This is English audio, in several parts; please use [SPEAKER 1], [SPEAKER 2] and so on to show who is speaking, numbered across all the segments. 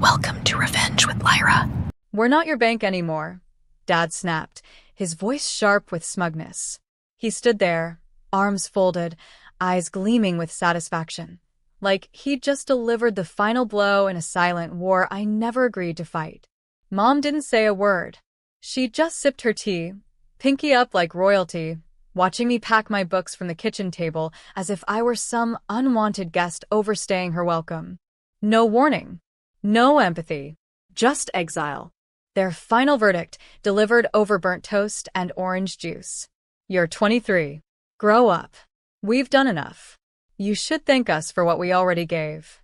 [SPEAKER 1] Welcome to Revenge with Lyra.
[SPEAKER 2] "We're not your bank anymore," Dad snapped, his voice sharp with smugness. He stood there, arms folded, eyes gleaming with satisfaction, like he'd just delivered the final blow in a silent war I never agreed to fight. Mom didn't say a word. She just sipped her tea, pinky up like royalty, watching me pack my books from the kitchen table as if I were some unwanted guest overstaying her welcome. No warning, no empathy, just exile. Their final verdict, delivered over burnt toast and orange juice. "You're 23. Grow up. We've done enough. You should thank us for what we already gave."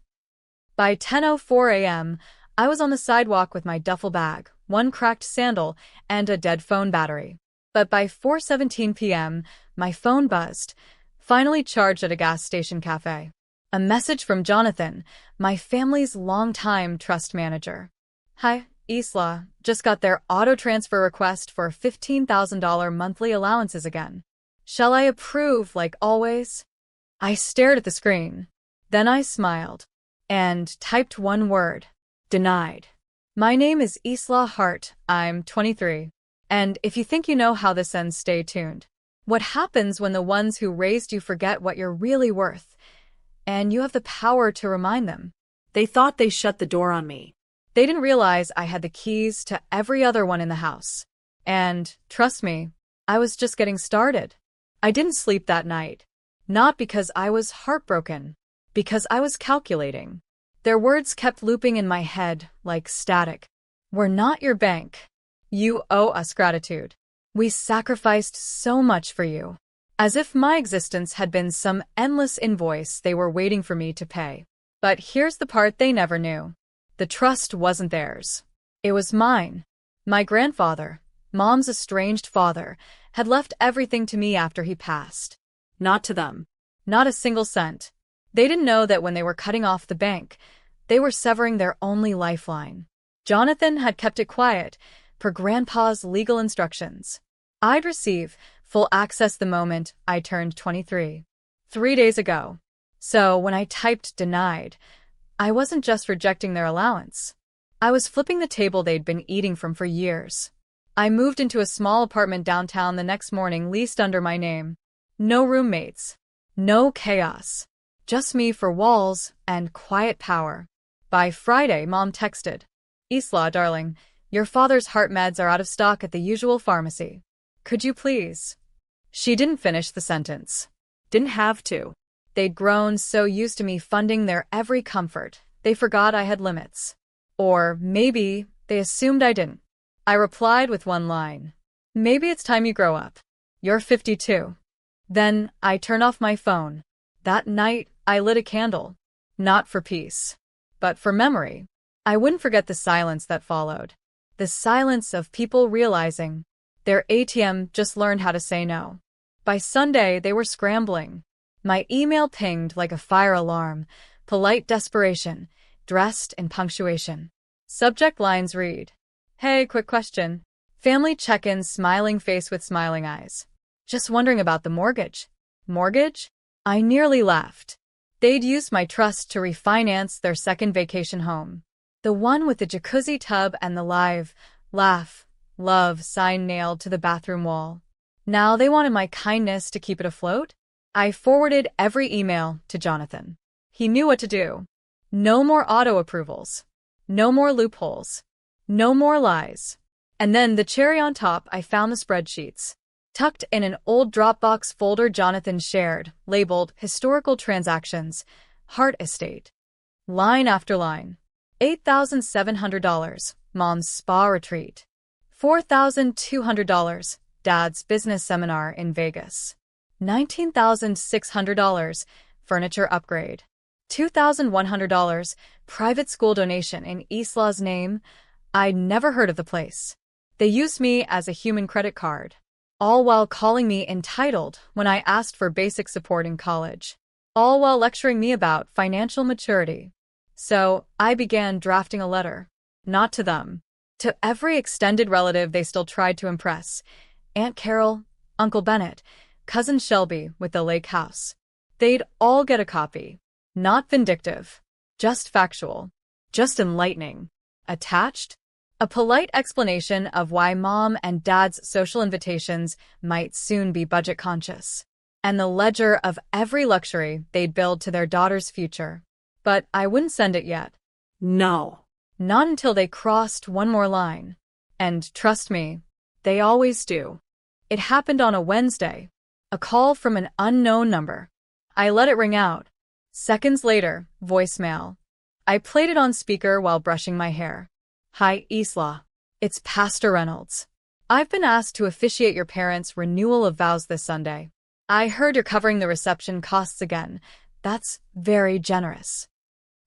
[SPEAKER 2] By 10:04 a.m., I was on the sidewalk with my duffel bag, one cracked sandal, and a dead phone battery. But by 4:17 p.m., my phone buzzed, finally charged at a gas station cafe. A message from Jonathan, my family's longtime trust manager. "Hi, Isla, just got their auto transfer request for $15,000 monthly allowances again. Shall I approve like always?" I stared at the screen. Then I smiled and typed one word: denied. "My name is Isla Hart. I'm 23. And if you think you know how this ends, stay tuned. What happens when the ones who raised you forget what you're really worth, and you have the power to remind them?" They thought they shut the door on me. They didn't realize I had the keys to every other one in the house. And, trust me, I was just getting started. I didn't sleep that night. Not because I was heartbroken, because I was calculating. Their words kept looping in my head like static. "We're not your bank. You owe us gratitude. We sacrificed so much for you." As if my existence had been some endless invoice they were waiting for me to pay. But here's the part they never knew. The trust wasn't theirs. It was mine. My grandfather, Mom's estranged father, had left everything to me after he passed. Not to them. Not a single cent. They didn't know that when they were cutting off the bank, they were severing their only lifeline. Jonathan had kept it quiet, per Grandpa's legal instructions. I'd receive full access the moment I turned 23. 3 days ago. So when I typed denied, I wasn't just rejecting their allowance. I was flipping the table they'd been eating from for years. I moved into a small apartment downtown the next morning, leased under my name. No roommates. No chaos. Just me, for walls and quiet power. By Friday, Mom texted, "Isla, darling, your father's heart meds are out of stock at the usual pharmacy. Could you please?" She didn't finish the sentence. Didn't have to. They'd grown so used to me funding their every comfort, they forgot I had limits. Or maybe they assumed I didn't. I replied with one line. "Maybe it's time you grow up. You're 52. Then I turned off my phone. That night, I lit a candle. Not for peace, but for memory. I wouldn't forget the silence that followed. The silence of people realizing their ATM just learned how to say no. By Sunday, they were scrambling. My email pinged like a fire alarm, polite desperation, dressed in punctuation. Subject lines read, "Hey, quick question. Family check-in, smiling face with smiling eyes. Just wondering about the mortgage." Mortgage? I nearly laughed. They'd used my trust to refinance their second vacation home. The one with the jacuzzi tub and the live, laugh, love sign nailed to the bathroom wall. Now they wanted my kindness to keep it afloat? I forwarded every email to Jonathan. He knew what to do. No more auto approvals. No more loopholes. No more lies. And then, the cherry on top, I found the spreadsheets. Tucked in an old Dropbox folder Jonathan shared, labeled Historical Transactions, Hart Estate. Line after line. $8,700, Mom's spa retreat. $4,200, Dad's business seminar in Vegas. $19,600, furniture upgrade. $2,100, private school donation in Isla's name. I'd never heard of the place. They used me as a human credit card, all while calling me entitled when I asked for basic support in college, all while lecturing me about financial maturity. So I began drafting a letter, not to them, to every extended relative they still tried to impress. Aunt Carol, Uncle Bennett, Cousin Shelby with the lake house. They'd all get a copy. Not vindictive, just factual. just enlightening. Attached? A polite explanation of why Mom and Dad's social invitations might soon be budget-conscious, and the ledger of every luxury they'd build to their daughter's future. But I wouldn't send it yet.
[SPEAKER 3] No.
[SPEAKER 2] Not until they crossed one more line. And trust me, they always do. It happened on a Wednesday. A call from an unknown number. I let it ring out. Seconds later, voicemail. I played it on speaker while brushing my hair. Hi, Isla. It's Pastor Reynolds. I've been asked to officiate your parents' renewal of vows this Sunday. I heard you're covering the reception costs again. That's very generous.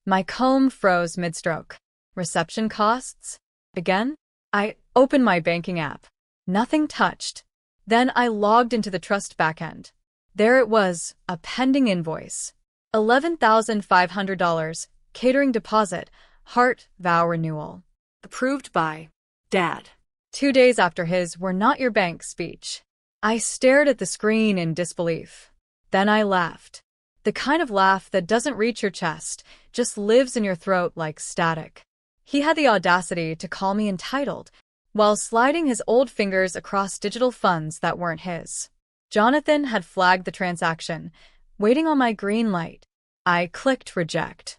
[SPEAKER 2] My comb froze mid-stroke. Reception costs? Again? I opened my banking app. Nothing touched. Then I logged into the trust backend. There it was, a pending invoice. $11,500, catering deposit, heart vow renewal.
[SPEAKER 3] Approved by Dad.
[SPEAKER 2] 2 days after his "we're not your bank" speech. I stared at the screen in disbelief. Then I laughed. The kind of laugh that doesn't reach your chest, just lives in your throat like static. He had the audacity to call me entitled, while sliding his old fingers across digital funds that weren't his. Jonathan had flagged the transaction, waiting on my green light. I clicked reject.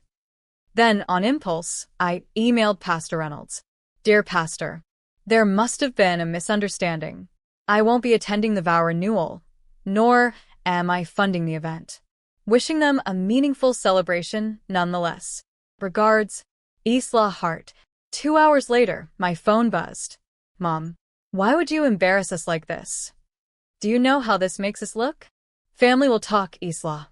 [SPEAKER 2] Then, on impulse, I emailed Pastor Reynolds. Dear Pastor, there must have been a misunderstanding. I won't be attending the vow renewal, nor am I funding the event. Wishing them a meaningful celebration nonetheless. Regards, Isla Hart. 2 hours later, my phone buzzed. Mom, why would you embarrass us like this? Do you know how this makes us look? Family will talk, Isla.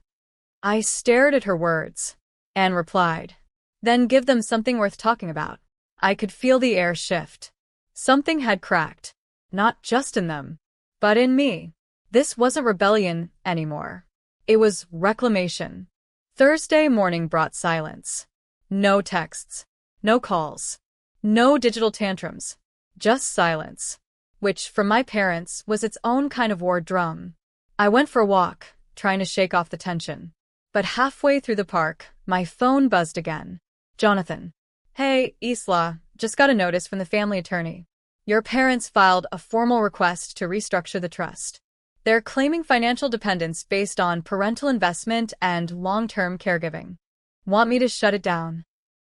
[SPEAKER 2] I stared at her words and replied, then give them something worth talking about. I could feel the air shift. Something had cracked, not just in them, but in me. This wasn't rebellion anymore. It was reclamation. Thursday morning brought silence. No texts, no calls, no digital tantrums, just silence, which, for my parents, was its own kind of war drum. I went for a walk, trying to shake off the tension. But halfway through the park, my phone buzzed again. Jonathan. Hey, Isla, just got a notice from the family attorney. Your parents filed a formal request to restructure the trust. They're claiming financial dependence based on parental investment and long-term caregiving. Want me to shut it down?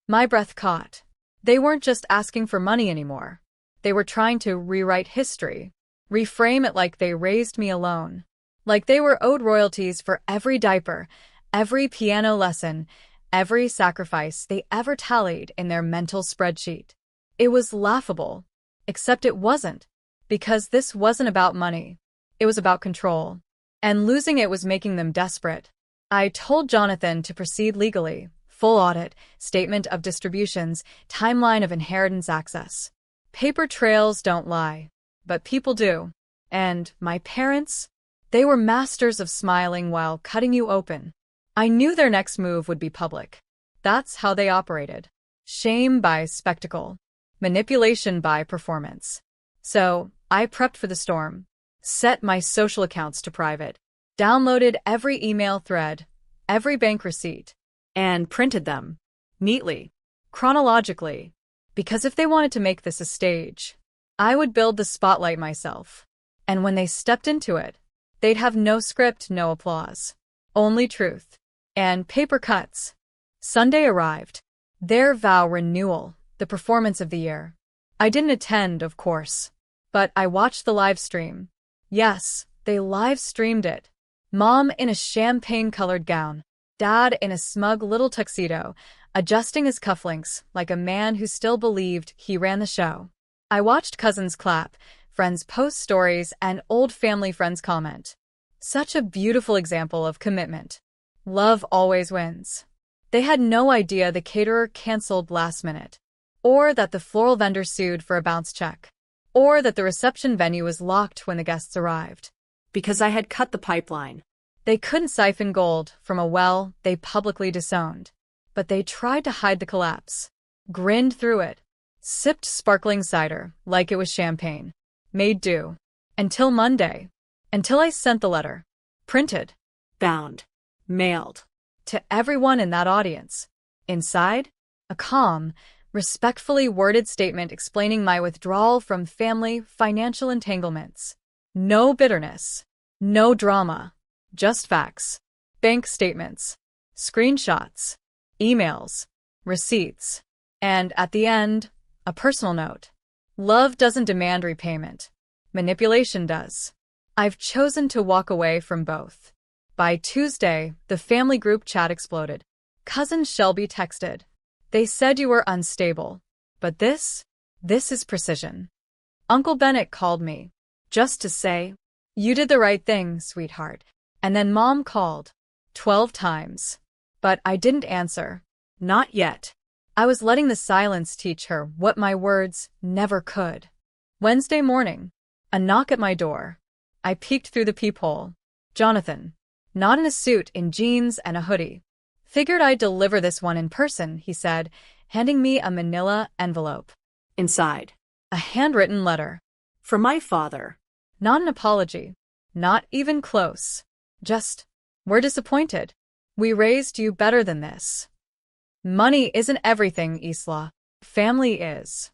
[SPEAKER 2] My breath caught. They weren't just asking for money anymore. They were trying to rewrite history, reframe it like they raised me alone. Like they were owed royalties for every diaper, every piano lesson, every sacrifice they ever tallied in their mental spreadsheet. It was laughable, except it wasn't, because this wasn't about money. It was about control, and losing it was making them desperate. I told Jonathan to proceed legally, full audit, statement of distributions, timeline of inheritance access. Paper trails don't lie, but people do. And my parents? They were masters of smiling while cutting you open. I knew their next move would be public. That's how they operated. Shame by spectacle. Manipulation by performance. So, I prepped for the storm. Set my social accounts to private. Downloaded every email thread, every bank receipt, and printed them. Neatly. Chronologically. Because if they wanted to make this a stage, I would build the spotlight myself. And when they stepped into it, they'd have no script, no applause. Only truth. And paper cuts. Sunday arrived. Their vow renewal, the performance of the year. I didn't attend, of course. But I watched the live stream. Yes, they live streamed it. Mom in a champagne-colored gown. Dad in a smug little tuxedo, adjusting his cufflinks like a man who still believed he ran the show. I watched cousins clap, friends post stories, and old family friends comment. Such a beautiful example of commitment. Love always wins. They had no idea the caterer canceled last minute, or that the floral vendor sued for a bounce check, or that the reception venue was locked when the guests arrived.
[SPEAKER 3] Because I had cut the pipeline.
[SPEAKER 2] They couldn't siphon gold from a well they publicly disowned, but they tried to hide the collapse, grinned through it, sipped sparkling cider like it was champagne, made do, until Monday, until I sent the letter, printed,
[SPEAKER 3] Bound. Mailed.
[SPEAKER 2] to everyone in that audience. Inside, A calm, respectfully worded statement explaining my withdrawal from family financial entanglements. No bitterness. No drama. Just facts. Bank statements. Screenshots. Emails. Receipts. And at the end, a personal note. Love doesn't demand repayment. Manipulation does. I've chosen to walk away from both. By Tuesday, the family group chat exploded. Cousin Shelby texted. They said you were unstable. But this is precision. Uncle Bennett called me. Just to say, you did the right thing, sweetheart. And then Mom called. 12 times. But I didn't answer. Not yet. I was letting the silence teach her what my words never could. Wednesday morning. A knock at my door. I peeked through the peephole. Jonathan. Not in a suit, in jeans and a hoodie. Figured I'd deliver this one in person, he said, handing me a manila envelope.
[SPEAKER 3] Inside.
[SPEAKER 2] A handwritten letter.
[SPEAKER 3] For my father.
[SPEAKER 2] Not an apology. Not even close. Just, we're disappointed. We raised you better than this. Money isn't everything, Isla. Family is.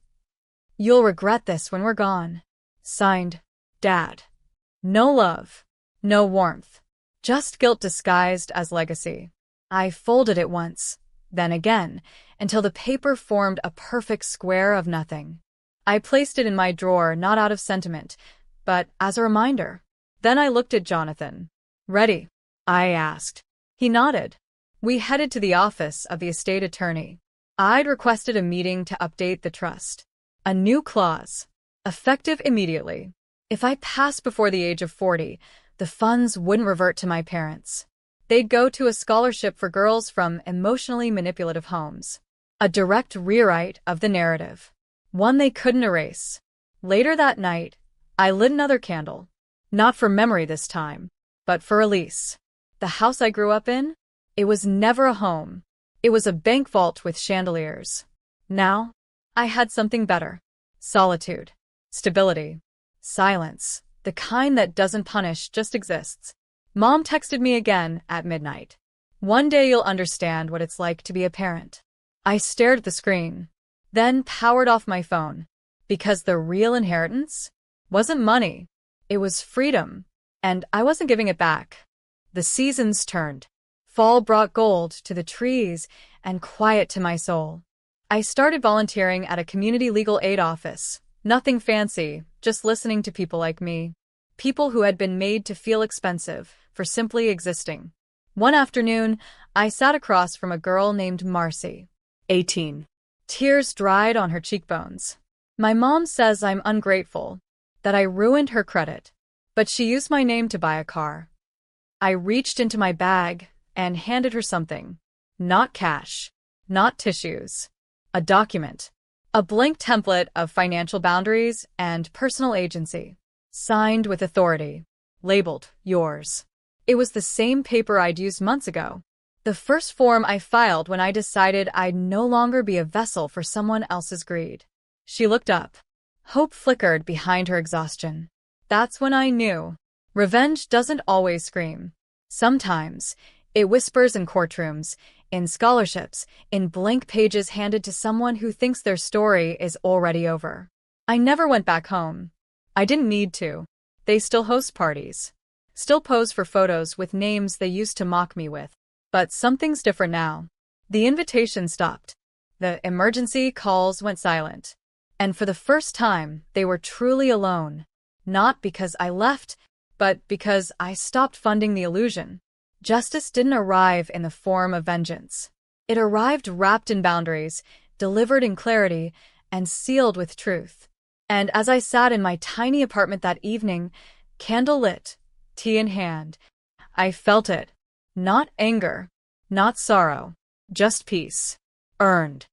[SPEAKER 2] You'll regret this when we're gone. Signed, Dad. No love. No warmth. Just guilt disguised as legacy. I folded it once, then again, until the paper formed a perfect square of nothing. I placed it in my drawer not out of sentiment, but as a reminder. Then I looked at Jonathan. Ready? I asked. He nodded. We headed to the office of the estate attorney. I'd requested a meeting to update the trust. A new clause. Effective immediately. If I passed before the age of 40, the funds wouldn't revert to my parents. They'd go to a scholarship for girls from emotionally manipulative homes. A direct rewrite of the narrative. One they couldn't erase. Later that night, I lit another candle. Not for memory this time, but for release. The house I grew up in? It was never a home. It was a bank vault with chandeliers. Now, I had something better. Solitude. Stability. Silence. The kind that doesn't punish, just exists. Mom texted me again at midnight. One day you'll understand what it's like to be a parent. I stared at the screen, then powered off my phone. Because the real inheritance wasn't money. It was freedom. And I wasn't giving it back. The seasons turned. Fall brought gold to the trees and quiet to my soul. I started volunteering at a community legal aid office. Nothing fancy, just listening to people like me. People who had been made to feel expensive for simply existing. One afternoon, I sat across from a girl named Marcy. 18. Tears dried on her cheekbones. My mom says I'm ungrateful, that I ruined her credit. But she used my name to buy a car. I reached into my bag and handed her something. Not cash. Not tissues. A document. A blank template of financial boundaries and personal agency. Signed with authority. Labeled, yours. It was the same paper I'd used months ago. The first form I filed when I decided I'd no longer be a vessel for someone else's greed. She looked up. Hope flickered behind her exhaustion. That's when I knew. Revenge doesn't always scream. Sometimes, it whispers in courtrooms, in scholarships, in blank pages handed to someone who thinks their story is already over. I never went back home. I didn't need to. They still host parties. Still pose for photos with names they used to mock me with. But something's different now. The invitation stopped. The emergency calls went silent. And for the first time, they were truly alone. Not because I left, but because I stopped funding the illusion. Justice didn't arrive in the form of vengeance. It arrived wrapped in boundaries, delivered in clarity, and sealed with truth. And as I sat in my tiny apartment that evening, candle lit, tea in hand, I felt it. Not anger, not sorrow, just peace. Earned.